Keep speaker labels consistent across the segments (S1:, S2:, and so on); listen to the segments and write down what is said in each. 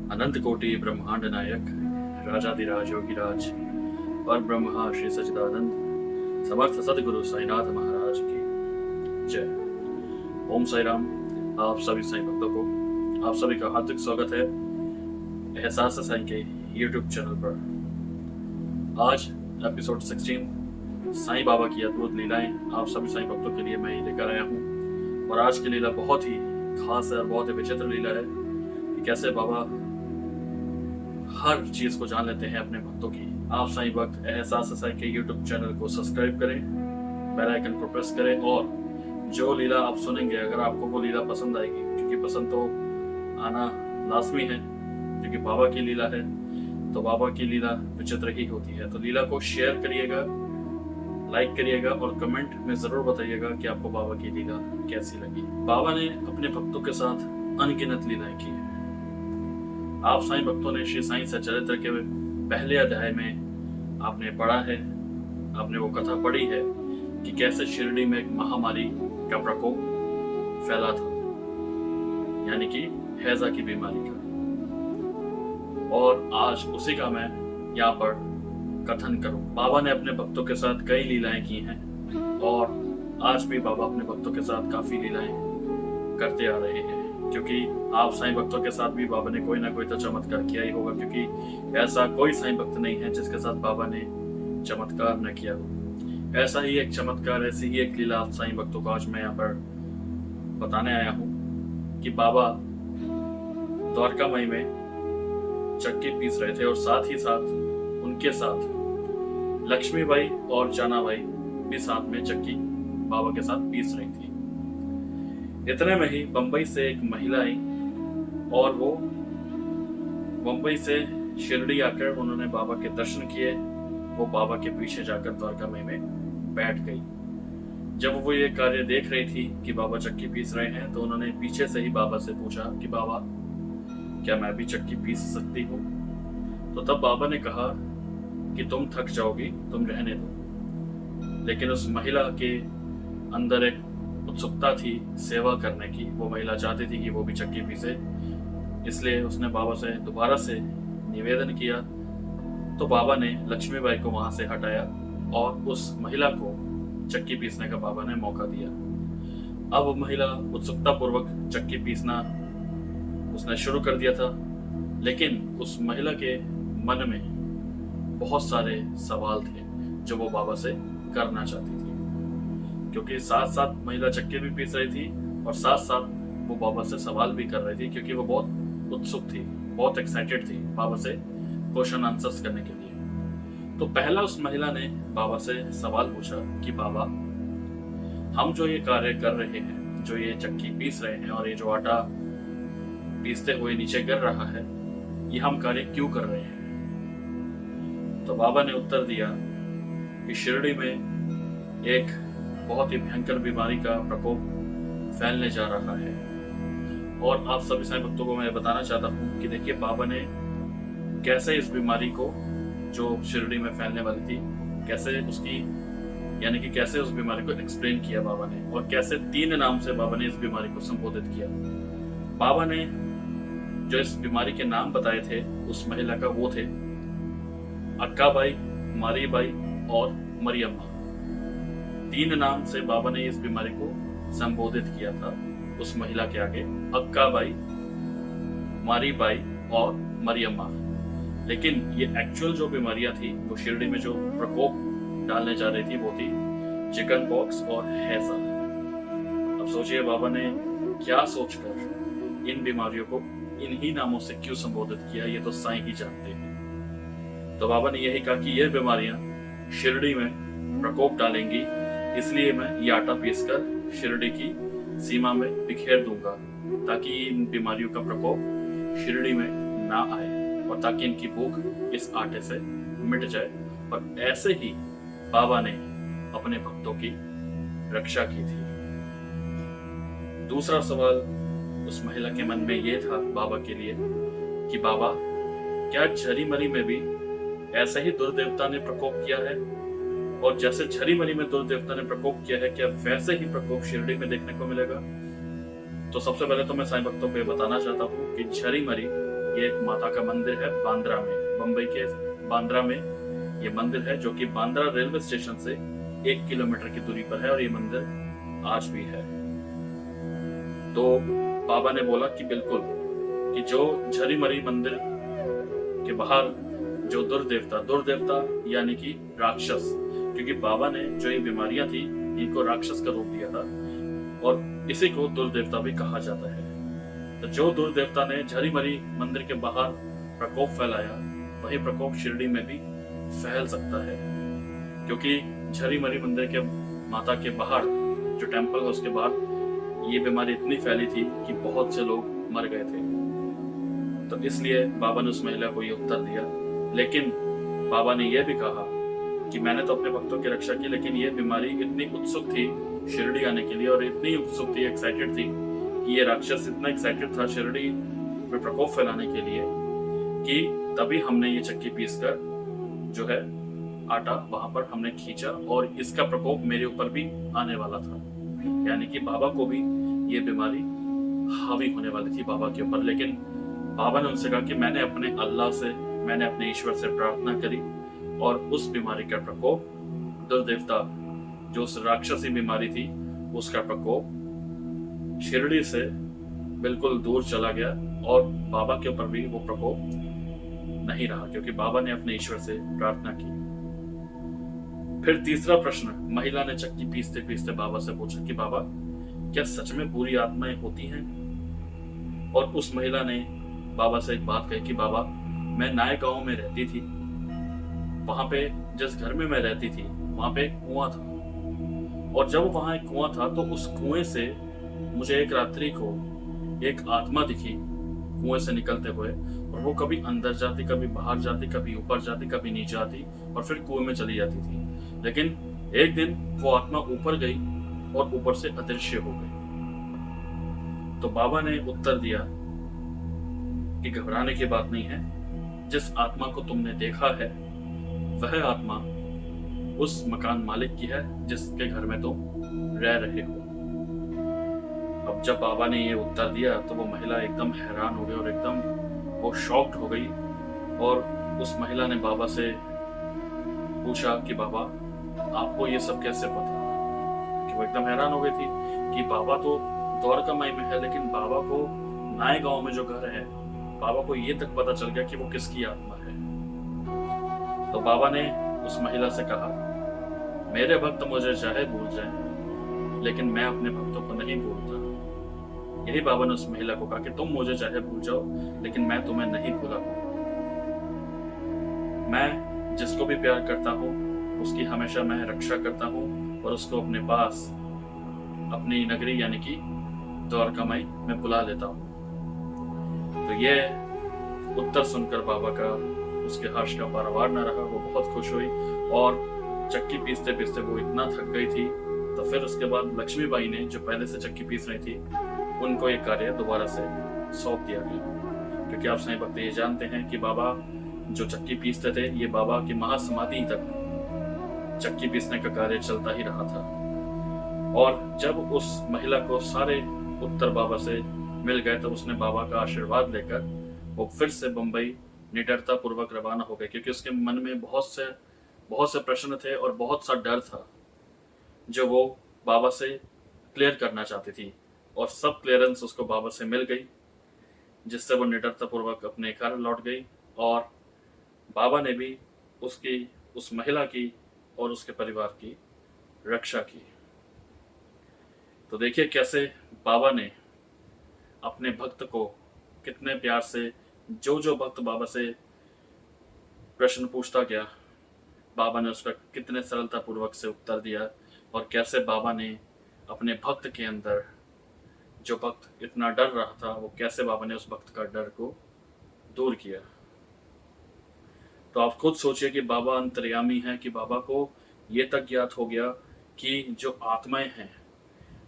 S1: अनंत कोटि ब्रह्मांड नायक राजाधिराज योगिराज पर ब्रह्मा श्री सच्चिदानंद समर्थ सदगुरु साईनाथ महाराज की जय। ओम साई राम। आप सभी साईं भक्तों को आप सभी का हार्दिक स्वागत है एहसास साईं के यूट्यूब चैनल पर। आज एपिसोड 16 साईं बाबा की अद्भुत लीलाएं आप सभी साईं भक्तों के लिए मैं ही लेकर आया हूँ। और आज की लीला बहुत ही खास है और बहुत ही विचित्र लीला है कि कैसे बाबा हर चीज को जान लेते हैं अपने भक्तों की। आप साईं भक्त एहसास साईं के यूट्यूब चैनल को सब्सक्राइब करें, बेल आइकन को प्रेस करें और जो लीला आप सुनेंगे अगर आपको वो लीला पसंद आएगी, क्योंकि पसंद तो आना लाजमी है क्योंकि बाबा की लीला है, तो बाबा की लीला विचित्र ही होती है। तो लीला को शेयर करिएगा, लाइक करिएगा और कमेंट में जरूर बताइएगा कि आपको बाबा की लीला कैसी लगी। बाबा ने अपने भक्तों के साथ अनगिनत लीलाएं की है। आप साईं भक्तों ने श्री साईं सच्चरित्र के पहले अध्याय में आपने पढ़ा है, आपने वो कथा पढ़ी है कि कैसे शिरडी में एक महामारी का प्रकोप फैला था, यानी कि हैजा की बीमारी का। और आज उसी का मैं यहाँ पर कथन करूं। बाबा ने अपने भक्तों के साथ कई लीलाएं की हैं और आज भी बाबा अपने भक्तों के साथ काफी लीलाएं करते आ रहे हैं, क्योंकि आप साईं भक्तों के साथ भी बाबा ने कोई ना कोई तो चमत्कार किया ही होगा, क्योंकि ऐसा कोई साईं भक्त नहीं है जिसके साथ बाबा ने चमत्कार न किया हो। ऐसा ही एक चमत्कार, ऐसी ही एक लीला आप साईं भक्तों को आज मैं यहाँ पर बताने आया हूँ कि बाबा द्वारकामाई में चक्की पीस रहे थे और साथ ही साथ उनके साथ लक्ष्मीबाई और जानाबाई भी साथ में चक्की बाबा के साथ पीस रही थी। इतने में ही बंबई से एक महिला आई और वो बंबई से शिरडी आकर उन्होंने बाबा के दर्शन किए। वो बाबा के पीछे जाकर द्वारकामाई में बैठ गई। जब वो ये कार्य देख रही थी कि बाबा चक्की पीस रहे हैं, तो उन्होंने पीछे से ही बाबा से पूछा कि बाबा क्या मैं भी चक्की पीस सकती हूँ? तो तब बाबा ने कहा कि तुम थक जाओगी, तुम रहने दो। लेकिन उस महिला के अंदर एक उत्सुकता थी सेवा करने की। वो महिला चाहती थी कि वो भी चक्की पीसे, इसलिए उसने बाबा से दोबारा से निवेदन किया। तो बाबा ने लक्ष्मीबाई को वहां से हटाया और उस महिला को चक्की पीसने का बाबा ने मौका दिया। अब महिला उत्सुकता पूर्वक चक्की पीसना उसने शुरू कर दिया था, लेकिन उस महिला के मन में बहुत सारे सवाल थे जो वो बाबा से करना चाहती थी, क्योंकि साथ साथ महिला चक्की भी पीस रही थी और साथ साथ वो बाबा से सवाल भी कर रही थी, क्योंकि वो बहुत उत्सुक थी, बहुत एक्साइटेड थी बाबा से क्वेश्चन आंसर्स करने के लिए। तो पहला उस महिला ने बाबा से सवाल पूछा कि बाबा, हम जो ये कार्य कर रहे हैं, जो ये चक्की पीस रहे हैं और ये जो आटा पीसते हुए नीचे गिर रहा है, ये हम कार्य क्यों कर रहे हैं? तो बाबा ने उत्तर दिया कि शिरडी में एक बहुत ही भयंकर बीमारी का प्रकोप फैलने जा रहा है। और आप सभी साईं भक्तों को मैं बताना चाहता हूँ कि देखिए बाबा ने कैसे इस बीमारी को जो शिरडी में फैलने वाली थी, कैसे उसकी यानी कि कैसे उस बीमारी को एक्सप्लेन किया बाबा ने, और कैसे 3 नाम से बाबा ने इस बीमारी को संबोधित किया। बाबा ने जो इस बीमारी के नाम बताए थे उस महिला का, वो थे अक्काबाई, मारीबाई और मरियम्मा। 3 नाम से बाबा ने इस बीमारी को संबोधित किया था उस महिला के आगे, अक्काबाई, मारीबाई और मरियम्मा। लेकिन ये एक्चुअल जो बीमारियां थी, वो शिरडी में जो प्रकोप डालने जा रही थी, वो थी चिकन पॉक्स और हैजा। अब सोचिए बाबा ने क्या सोचकर इन बीमारियों को इन्हीं नामों से क्यों संबोधित किया, ये तो साईं ही जानते हैं। तो बाबा ने यही कहा कि ये बीमारियां शिरडी में प्रकोप डालेंगी, इसलिए मैं ये आटा पीसकर शिरडी की सीमा में बिखेर दूंगा, ताकि इन बीमारियों का प्रकोप शिरडी में ना आए और ताकि इनकी भूख इस आटे से मिट जाए। और ऐसे ही बाबा ने अपने भक्तों की रक्षा की थी। दूसरा सवाल उस महिला के मन में ये था बाबा के लिए कि बाबा, क्या झरीमरी में भी ऐसे ही दुर्देवता ने प्रकोप किया है? और जैसे झरीमरी में दुर्देवता ने प्रकोप किया है, क्या वैसे ही प्रकोप शिरडी में देखने को मिलेगा? तो सबसे पहले तो मैं साईं भक्तों को बताना चाहता हूँ कि झरीमरी ये एक माता का मंदिर है बांद्रा में, बम्बई के बांद्रा में ये मंदिर है, जो कि बांद्रा रेलवे स्टेशन से 1 किलोमीटर की दूरी पर है, और ये मंदिर आज भी है। तो बाबा ने बोला कि बिल्कुल, कि जो झरीमरी मंदिर के बाहर जो दुर्देवता यानी कि राक्षस, क्योंकि बाबा ने जो ये बीमारियां थी इनको राक्षस का रूप दिया था, और इसी को दुर्देवता भी कहा जाता है। तो जो दुर्देवता ने झरीमरी मंदिर के बाहर प्रकोप फैलाया, वही प्रकोप शिरडी में भी फैल सकता है, क्योंकि झरीमरी मंदिर के माता के बाहर जो टेम्पल है उसके बाहर ये बीमारी इतनी फैली थी कि बहुत से लोग मर गए थे। तो इसलिए बाबा ने उस महिला को ये उत्तर दिया। लेकिन बाबा ने यह भी कहा कि मैंने तो अपने भक्तों की रक्षा की, लेकिन ये बीमारी इतनी उत्सुक थी शिरडी आने के लिए, और इतनी उत्सुक थी, एक्साइटेड थी, कि ये राक्षस इतना एक्साइटेड था शिरडी में प्रकोप फैलाने के लिए, कि तभी हमने ये चक्की पीस कर जो है आटा वहां पर हमने खींचा, और इसका प्रकोप मेरे ऊपर भी आने वाला था। यानी कि बाबा को भी ये बीमारी हावी होने वाली थी बाबा के ऊपर। लेकिन बाबा ने उनसे कहा कि मैंने अपने अल्लाह से, मैंने अपने ईश्वर से प्रार्थना करी, और उस बीमारी का प्रकोप, दुर्देवता जो उस राक्षसी बीमारी थी उसका प्रकोप शिरडी से बिल्कुल दूर चला गया, और बाबा के ऊपर भी वो प्रकोप नहीं रहा, क्योंकि बाबा ने अपने ईश्वर से प्रार्थना की। फिर तीसरा प्रश्न महिला ने चक्की पीसते पीसते बाबा से पूछा कि बाबा, क्या सच में बुरी आत्माएं होती हैं? और उस महिला ने बाबा से एक बात कही कि बाबा, मैं नाय गांव में रहती थी, वहां पे जिस घर में मैं रहती थी वहां पे एक कुआं था, और जब वहां एक कुआं था तो उस कुएं से मुझे एक रात्रि को एक आत्मा दिखी कुएं से निकलते हुए, और वो कभी अंदर जाती, कभी बाहर जाती, कभी ऊपर जाती, कभी नीचे आती, और फिर कुएं में चली जाती थी। लेकिन एक दिन वो आत्मा ऊपर गई और ऊपर से अदृश्य हो गई। तो बाबा ने उत्तर दिया कि घबराने की बात नहीं है, जिस आत्मा को तुमने देखा है वह आत्मा उस मकान मालिक की है जिसके घर में तुम रह रहे हो। अब जब बाबा ने ये उत्तर दिया तो वो महिला एकदम हैरान हो गई, और एकदम वो शॉक्ड हो गई, और उस महिला ने बाबा से पूछा कि बाबा, आपको ये सब कैसे पता? कि वो एकदम हैरान हो गई थी कि बाबा तो द्वारकामाई में है, लेकिन बाबा को नाय गांव में जो घर है, बाबा को ये तक पता चल गया कि वो किसकी आत्मा है। तो बाबा ने उस महिला से कहा, मेरे भक्त मुझे चाहे भूल जाएं, लेकिन मैं अपने भक्तों को नहीं भूलता। यही बाबा ने उस महिला को कहा कि तुम मुझे चाहे भूल जाओ, लेकिन मैं तुम्हें नहीं भूला। मैं जिसको भी प्यार करता हूँ उसकी हमेशा मैं रक्षा करता हूँ, और उसको अपने पास, अपनी नगरी यानी कि द्वारकामाई में बुला लेता हूँ। तो ये उत्तर सुनकर बाबा का, उसके हर्ष का पारावार न रहा। वो बहुत खुश हुई, और चक्की पीसते पीसते वो इतना थक गई थी। तो फिर उसके बाद लक्ष्मीबाई ने, जो पहले से चक्की पीस रही थी, उनको ये कार्य दोबारा से सौंप दिया गया, क्योंकि आप सही भक्त ये जानते हैं कि बाबा जो चक्की पीसते थे, ये बाबा की महासमाधि तक चक्की पीसने का कार्य चलता ही रहा था। और जब उस महिला को सारे उत्तर बाबा से मिल गए, तब उसने बाबा का आशीर्वाद लेकर वो फिर से बंबई निडरता पूर्वक रवाना हो गए, क्योंकि उसके मन में बहुत से प्रश्न थे और बहुत सा डर था जो वो बाबा से क्लियर करना चाहती थी, और सब क्लियरेंस उसको बाबा से मिल गई, जिससे वो निडरता पूर्वक अपने घर लौट गई। और बाबा ने भी उस महिला की और उसके परिवार की रक्षा की। तो देखिए कैसे बाबा ने अपने भक्त को कितने प्यार से, जो भक्त बाबा से प्रश्न पूछता गया, बाबा ने उसका कितने सरलता पूर्वक से उत्तर दिया, और कैसे बाबा ने अपने भक्त के अंदर, जो भक्त इतना डर रहा था, वो कैसे बाबा ने उस भक्त का डर को दूर किया। तो आप खुद सोचिए कि बाबा अंतर्यामी है, कि बाबा को ये तक ज्ञात हो गया कि जो आत्माएं हैं,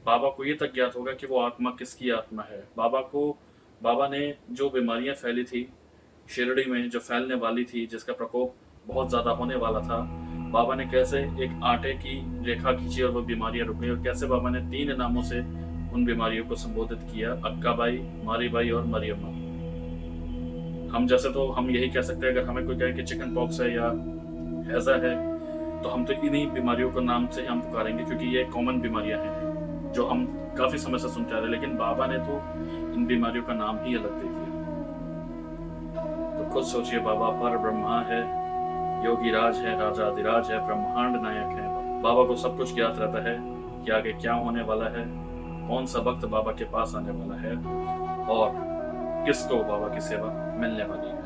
S1: बाबा को ये तक ज्ञात होगा कि वो आत्मा किसकी आत्मा है। बाबा ने जो बीमारियां फैली थी शिरडी में, जो फैलने वाली थी, जिसका प्रकोप बहुत ज्यादा होने वाला था, बाबा ने कैसे एक आटे की रेखा खींची और वो बीमारियां रुक गई, और कैसे बाबा ने 3 नामों से उन बीमारियों को संबोधित किया, अक्काबाई, मारीबाई और मरियम्मा। हम जैसे तो हम यही कह सकते हैं, अगर हमें कोई कहे कि चिकन पॉक्स है या हैजा है, तो हम तो इन्हीं बीमारियों को नाम से हम पुकारेंगे, क्योंकि ये कॉमन बीमारियां हैं जो हम काफी समय से सुनते आ रहे हैं। लेकिन बाबा ने तो इन बीमारियों का नाम ही अलग दे दिया। तो खुद सोचिए, बाबा पर ब्रह्मा है, योगी राज है, राजा अधिराज है, ब्रह्मांड नायक है। बाबा को सब कुछ ज्ञात रहता है कि आगे क्या होने वाला है, कौन सा वक्त बाबा के पास आने वाला है और किसको बाबा की सेवा मिलने वाली है।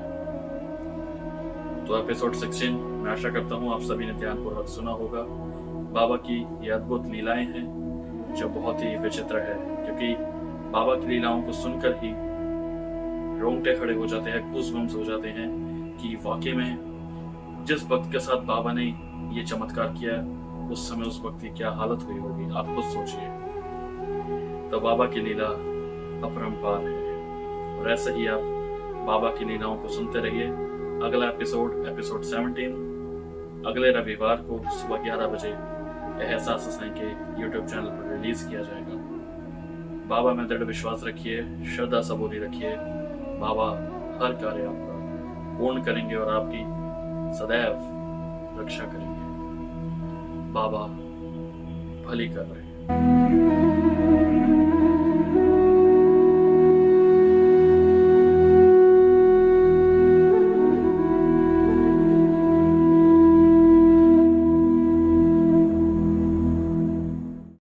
S1: तो एपिसोड 16 मैं आशा करता हूँ आप सभी ने ध्यानपूर्वक सुना होगा। बाबा की ये अद्भुत लीलाएं हैं जो बहुत ही विचित्र है, क्योंकि बाबा की लीलाओं को सुनकर ही रोंगटे खड़े हो जाते हैं, गूज़बम्स हो जाते हैं कि वाकई में जिस वक्त के साथ बाबा ने ये चमत्कार किया, उस समय उस वक्त की क्या हालत हुई होगी, आप खुद सोचिए। तो बाबा की लीला अपरंपार है, और ऐसे ही आप बाबा की लीलाओं को सुनते रहिए। अगला एपिसोड 17 अगले रविवार को सुबह 11 बजे एहसास हसनैन के YouTube चैनल पर रिलीज किया जाएगा। बाबा में दृढ़ विश्वास रखिए, श्रद्धा सबूरी रखिए। बाबा हर कार्य आपका पूर्ण करेंगे और आपकी सदैव रक्षा करेंगे। बाबा भली कर रहे हैं।